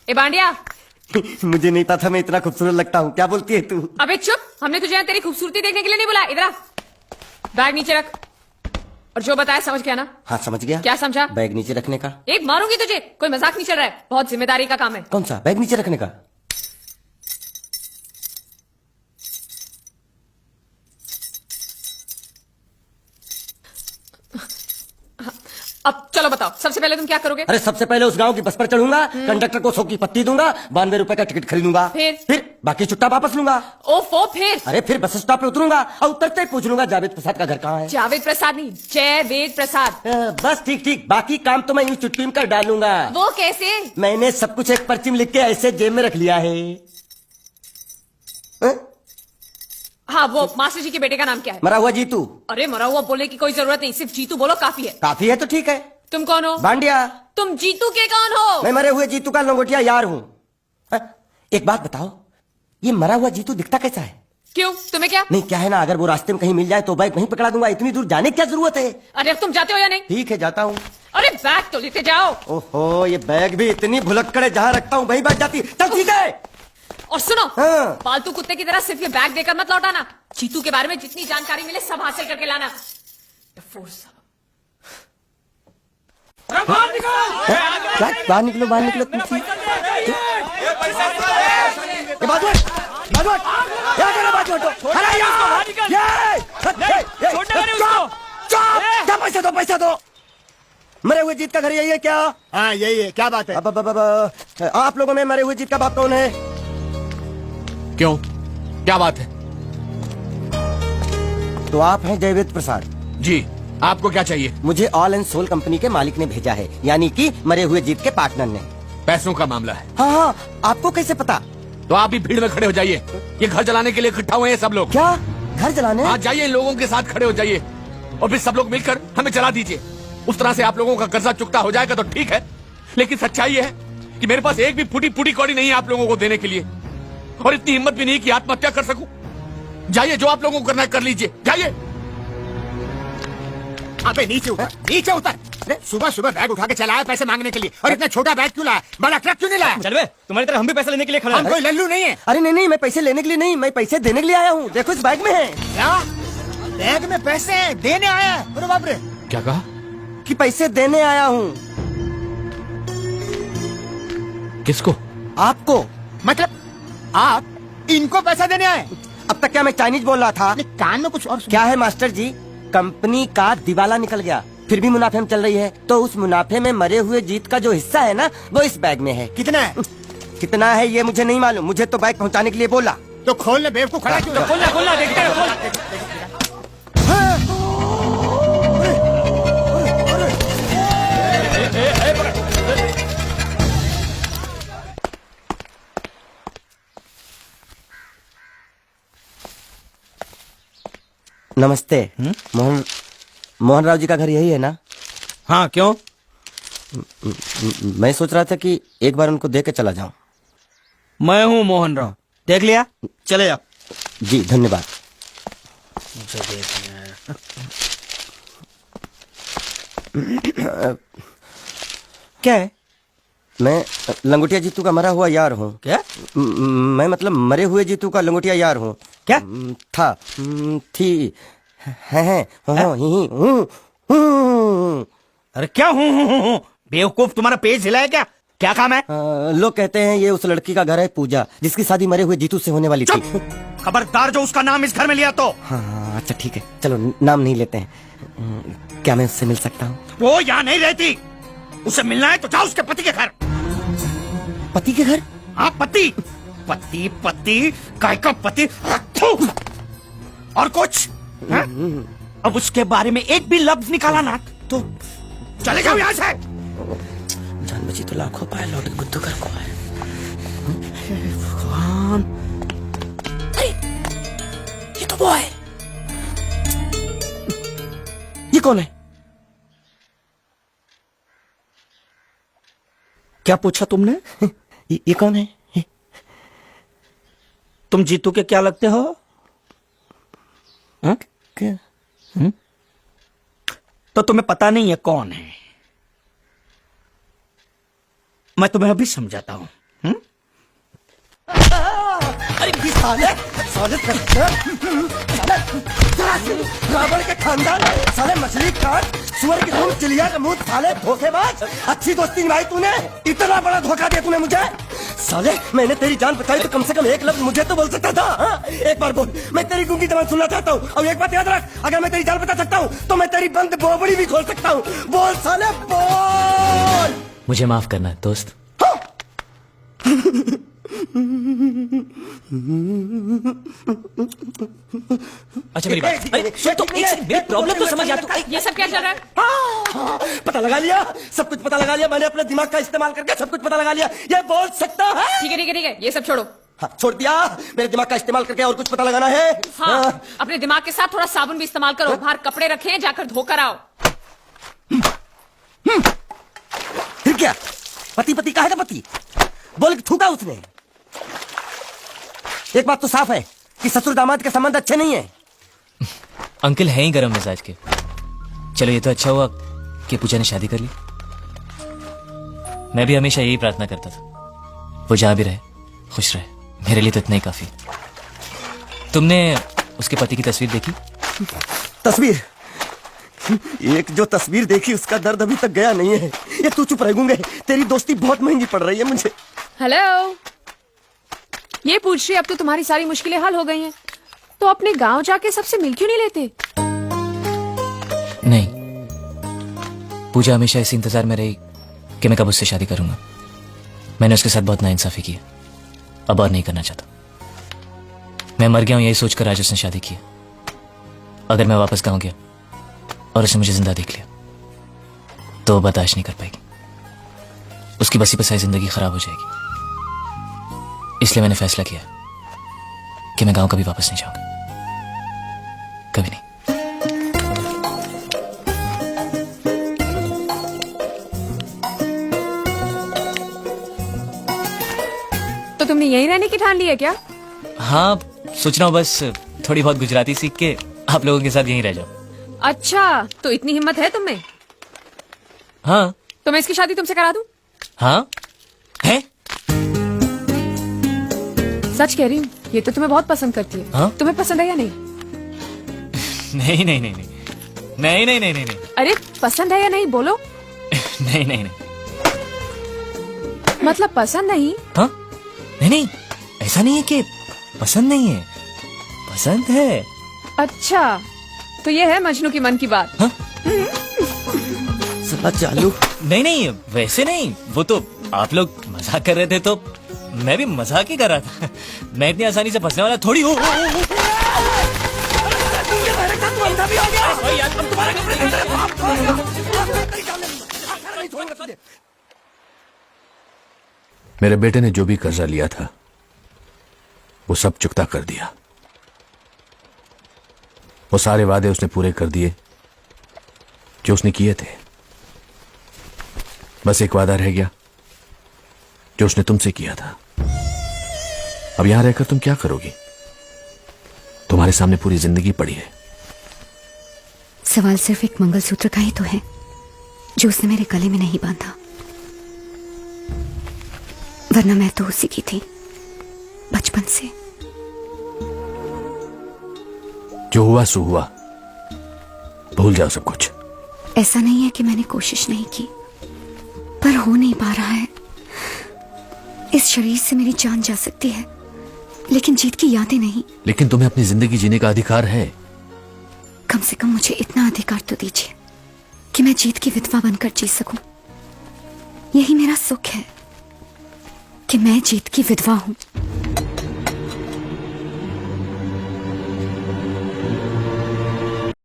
ए बांडिया, मुझे नहीं पता था मैं इतना खूबसूरत लगता हूँ। क्या बोलती है तू? अबे चुप, हमने तुझे यहाँ तेरी खूबसूरती देखने के लिए नहीं बुलाया। इधर आ, बैग नीचे रख। और जो बताया समझ गया ना? हाँ समझ गया। क्या समझा? बैग नीचे रखने का। एक मारूंगी तुझे, कोई मजाक नहीं चल रहा है, बहुत जिम्मेदारी का काम है। कौन सा? बैग नीचे रखने का। अब चलो बताओ, सबसे पहले तुम क्या करोगे? अरे सबसे पहले उस गांव की बस पर चढ़ूंगा, कंडक्टर को 100 की पत्ती दूंगा, 92 रुपए का टिकट खरीदूंगा। फिर बाकी छुट्टा वापस लूंगा। ओफो, फिर? अरे फिर बस स्टॉप पे उतरूंगा और उतरते ही पूछ लूंगा जावेद प्रसाद का घर कहाँ है। जावेद प्रसाद नहीं, जयवेद प्रसाद। बस ठीक ठीक, बाकी काम तो मैं यूं चुटकी में कर डालूंगा। वो कैसे? मैंने सब कुछ एक पर्ची में लिख के ऐसे जेब में रख लिया है। हाँ, वो मास्टर जी के बेटे का नाम क्या है? मरा हुआ जीतू। अरे मरा हुआ बोलने की कोई जरूरत नहीं, सिर्फ जीतू बोलो काफी है। काफी है तो ठीक है। तुम कौन हो? बांडिया। तुम जीतू के कौन हो? मैं मरे हुए जीतू का लंगोटिया यार हूँ। एक बात बताओ, ये मरा हुआ जीतू दिखता कैसा है? क्यों, तुम्हें क्या? नहीं क्या है ना, अगर वो रास्ते में कहीं मिल जाए तो बैग वहीं पकड़ा दूंगा। इतनी दूर जाने की क्या जरूरत है? अरे अब तुम जाते हो या नहीं? ठीक है जाता हूँ। अरे बैग तो लेते जाओ। ओहो, ये बैग भी इतनी भुलक्कड़ जहाँ रखता हूँ वहीं बैठ जाती। चल ठीक है। और सुनो, हाँ। पालतू कुत्ते की तरह सिर्फ ये बैग देकर मत लौटाना। जीतू के बारे में जितनी जानकारी मिले सब हासिल करके लाना। बाहर निकलो, बाहर निकलो। पैसा दो। मरे हुए जीत का घर यही है क्या? हाँ यही है। क्या बात है? आप लोगों में मरे हुए जीत का बाप कौन है? क्यों, क्या बात है? तो आप हैं जयवेद प्रसाद जी, आपको क्या चाहिए? मुझे ऑल एंड सोल कंपनी के मालिक ने भेजा है, यानी कि मरे हुए जीत के पार्टनर ने। पैसों का मामला है। हाँ हाँ, आपको कैसे पता? तो आप भी भीड़ में खड़े हो जाइए, ये घर जलाने के लिए इकट्ठा हुए हैं सब लोग। क्या घर जलाने? आज जाइए, इन लोगों के साथ खड़े हो जाइए और फिर सब लोग मिलकर हमें जला दीजिए। उस तरह से आप लोगों का कर्जा चुकता हो जाएगा तो ठीक है, लेकिन सच्चाई है कि मेरे पास एक भी फूटी फूटी कौड़ी नहीं है आप लोगों को देने के लिए, और इतनी हिम्मत भी नहीं कि आत्महत्या कर सकूं। जाइए, जो आप लोगों को करना है कर लीजिए, जाइए। अबे नीचे उतर, नीचे उतर। अरे सुबह सुबह बैग उठा के चला है पैसे मांगने के लिए, और इतना छोटा बैग क्यों लाया? बड़ा ट्रक क्यों नहीं लाया? चल बे, तुम्हारी तरह हम भी पैसे लेने के लिए खड़े हैं। हम कोई लल्लू नहीं है। अरे नहीं नहीं, मैं पैसे लेने के लिए नहीं, मैं पैसे देने के लिए आया हूँ। देखो इस बैग में है। क्या बैग में पैसे हैं? देने आया है? अरे बाप रे। क्या कहा? कि पैसे देने आया हूँ। किसको? आपको। मतलब आप इनको पैसा देने आए? अब तक क्या मैं चाइनीज बोल रहा था? कान में कुछ और क्या है मास्टर जी, कंपनी का दिवाला निकल गया, फिर भी मुनाफे में चल रही है, तो उस मुनाफे में मरे हुए जीत का जो हिस्सा है ना, वो इस बैग में है। कितना है? कितना है ये मुझे नहीं मालूम, मुझे तो बैग पहुंचाने के लिए बोला। तो खोल ले, बेवकूफ खड़ा क्यों? तो खोलना खोलना, देखते हैं, खोल। नमस्ते। मोहन राव जी का घर यही है ना? हाँ क्यों? मैं सोच रहा था कि एक बार उनको देख के चला जाऊं। मैं हूँ मोहन राव, देख लिया, चले जाओ। जी धन्यवाद। मुझे देखना है। क्या है? मैं लंगोटिया जीतू का मरा हुआ यार हूँ। क्या? मैं मतलब मरे हुए जीतू का लंगोटिया यार हूँ। क्या? था, थी, है, हूँ। अरे क्या हूँ? बेवकूफ, तुम्हारा पेज हिला है क्या? क्या काम है? लोग कहते हैं ये उस लड़की का घर है पूजा, जिसकी शादी मरे हुए जीतू से होने वाली थी। खबरदार जो उसका नाम इस घर में लिया तो। हाँ अच्छा ठीक है, चलो नाम नहीं लेते हैं। क्या मैं उससे मिल सकता हूँ? वो यहाँ नहीं रहती, उसे मिलना है तो जाओ उसके पति के घर। पति के घर? हाँ पति, पति पति, काय का पति। और कुछ है? अब उसके बारे में एक भी लफ्ज निकाला ना तो चले जाओ यहाँ से। जान बची तो लाखों पाए, लौट के बुद्धू घर को आए। भगवान, ये तो वो है। ये कौन है? क्या पूछा तुमने? ये कौन है? तुम जीतू के क्या लगते हो? क्या? तो तुम्हें पता नहीं है कौन है? मैं तुम्हें अभी समझाता हूं। अरे साले साले रावण के खानदान साले मछली काट सुअर की तुम चिड़िया का मुंह साले धोखेबाज। अच्छी दोस्ती निभाई तूने, इतना बड़ा धोखा दिया तूने मुझे। साले मैंने तेरी जान बचाई तो कम से कम एक लफ्ज मुझे तो बोल सकता था। हाँ? एक बार बोल, मैं तेरी गूंगी जबान सुनना चाहता हूँ। और एक बात याद रख, अगर मैं तेरी जान बचा सकता हूँ तो मैं तेरी बंद बोबड़ी भी खोल सकता हूँ। बोल साले बोल। मुझे माफ करना है दोस्त। अच्छा मेरी बात, अरे सुन तो एक सेकंड, मेरी प्रॉब्लम तो समझ आ तू। ये सब क्या चल रहा है? पता लगा लिया, सब कुछ पता लगा लिया मैंने, अपने दिमाग का इस्तेमाल करके सब कुछ पता लगा लिया। ये बोल सकता है? ठीक है ठीक है ठीक है, ये सब छोड़ो। हाँ, छोड़ दिया। मेरे दिमाग का इस्तेमाल करके और कुछ पता लगाना है? हाँ, अपने दिमाग के साथ थोड़ा साबुन भी इस्तेमाल करो। बाहर कपड़े रखे हैं, जाकर धोकर आओ। फिर क्या? पति पति का है ना पति? बोल के थूका उसने। एक बात तो साफ है कि ससुर दामाद के संबंध अच्छे नहीं है। अंकल हैं ही गरम मिजाज के। चलो ये तो अच्छा हुआ कि पूजा ने शादी कर ली। मैं भी हमेशा यही प्रार्थना करता था, वो जहां भी रहे खुश रहे। मेरे लिए तो इतना ही काफी। तुमने उसके पति की तस्वीर देखी? तस्वीर? एक जो तस्वीर देखी उसका दर्द अभी तक गया नहीं है। ये तू चुप रह गूंगे, तेरी दोस्ती बहुत महंगी पड़ रही है मुझे। हेलो, ये पूछ रही अब तो तुम्हारी सारी मुश्किलें हल हो गई हैं, तो अपने गांव जाके सबसे मिल क्यों नहीं लेते? नहीं, पूजा हमेशा इस इंतजार में रही कि मैं कब उससे शादी करूंगा। मैंने उसके साथ बहुत नाइंसाफी की, अब और नहीं करना चाहता। मैं मर गया हूं यही सोचकर आज उसने शादी की। अगर मैं वापस गांव गया और उसने मुझे जिंदा देख लिया तो वो बर्दाश्त नहीं कर पाएगी। उसकी बसी बसाई जिंदगी खराब हो जाएगी। इसलिए मैंने फैसला किया कि मैं गांव कभी वापस नहीं जाऊंगा, कभी नहीं। तो तुमने यहीं रहने की ठान ली है क्या? हाँ, सोच रहा हूँ बस थोड़ी बहुत गुजराती सीख के आप लोगों के साथ यहीं रह जाओ। अच्छा, तो इतनी हिम्मत है तुम में? हाँ तो मैं इसकी शादी तुमसे करा दूं? हाँ है। सच कह रही हूँ, ये तो तुम्हें बहुत पसंद करती है। हाँ? तुम्हें पसंद है या नहीं? नहीं नहीं नहीं नहीं नहीं नहीं नहीं नहीं नहीं अरे पसंद है या नहीं बोलो? नहीं नहीं नहीं। मतलब पसंद नहीं? हाँ नहीं नहीं, ऐसा नहीं है कि पसंद नहीं है, पसंद है। अच्छा, तो ये है मजनू की मन की बात। हाँ? साला चालू। नहीं नहीं, वैसे नहीं, वो तो आप लोग मजाक कर रहे थे तो मैं भी मजाक ही कर रहा था। मैं इतनी आसानी से फंसने वाला थोड़ी हूँ। मेरे बेटे ने जो भी कर्जा लिया था वो सब चुकता कर दिया। वो सारे वादे उसने पूरे कर दिए जो उसने किए थे। बस एक वादा रह गया जो उसने तुमसे किया था। अब यहां रहकर तुम क्या करोगी? तुम्हारे सामने पूरी जिंदगी पड़ी है। सवाल सिर्फ एक मंगलसूत्र का ही तो है जो उसने मेरे गले में नहीं बांधा, वरना मैं तो उसी की थी बचपन से। जो हुआ सो हुआ, भूल जाओ सब कुछ। ऐसा नहीं है कि मैंने कोशिश नहीं की, पर हो नहीं पा रहा है। इस शरीर से मेरी जान जा सकती है लेकिन जीत की यादें नहीं। लेकिन तुम्हें अपनी जिंदगी जीने का अधिकार है। कम से कम मुझे इतना अधिकार तो दीजिए कि मैं जीत की विधवा बनकर जी सकूं। यही मेरा सुख है कि मैं जीत की विधवा हूं।